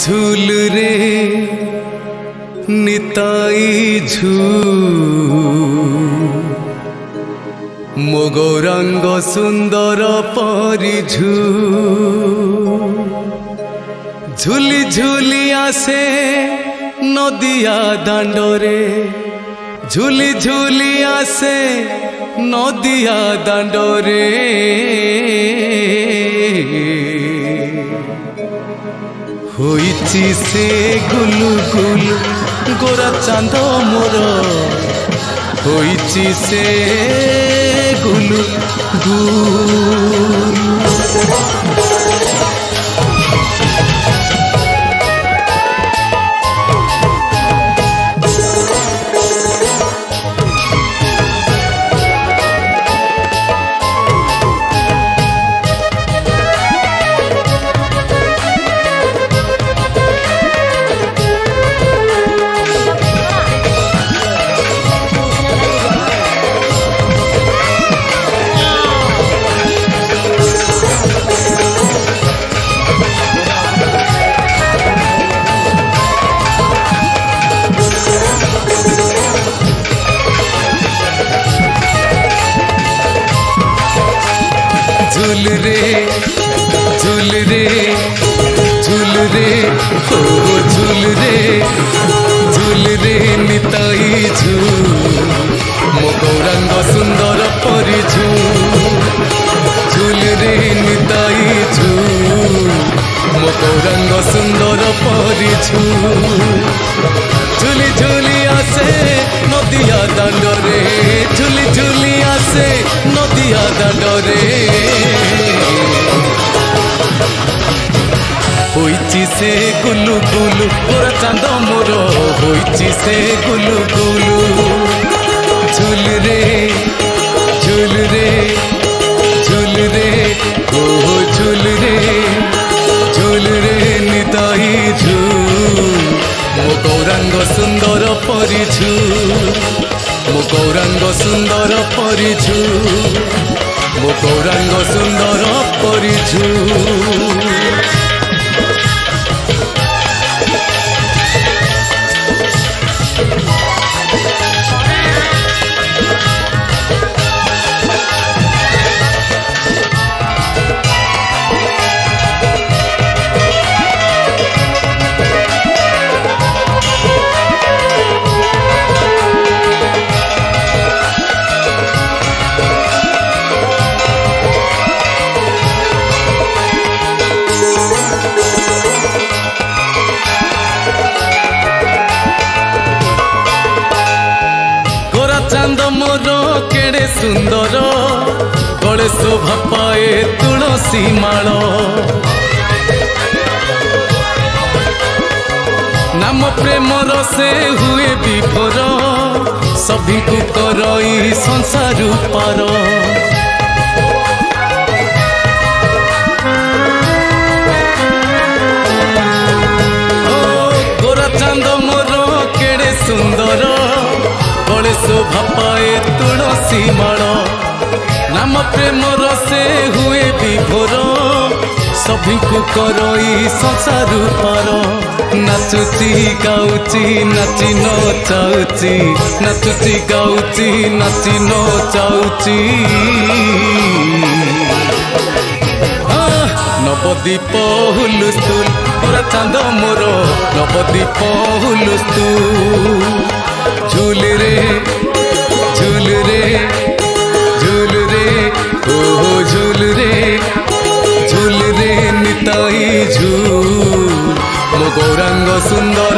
झूल रे निताई झूल मो गौरांग सुंदर परिझू झूली झूली आसे नदिया दांडरे झूली झूली आसे नदिया दांडरे होइची से गुलु गुलु गोरा चांद मोर होइची से गुलु गुलु झूल रे झूल रे झूल रे हो झूल रे निताई झूल मो गौरांग सुंदर परिझू झूल रे निताई झूल मो गौरांग सुंदर परिझू झूली झूली आसे नदिया दांडरे झूली झूली आसे नदिया दांडरे होइची से गुलु गुलु गोरा चांद मोर होइची से गुलु गुलु झूल रे झूल रे झूल रे ओ झूल रे निताई झूल मो गौरांग सुंदर परिझू मो गौरांग सुंदर परिझू मो गौरांग सुंदर परिझू चांद मोर केड़े सुंदर गले शोभा पाए तुलसी माल नाम प्रेम रसे हुए विभोर सभी को करई संसार पार गोरा चांद मोर केड़े सुंदर गले शोभा पाए तुलसी माल नाम प्रेम रसे हुए विभोर सभी को करई संसार पार नाचुची गाउची नाची नचाउची नाचुची गाउची नाची नचाउची नवदीप हुलुस्तुल गोरा चांद मोर नवदीप हुलुस्तुल झूल रे झूल रे झूल रे ओ झूल रे निताई झूल मो गौरांग सुंदर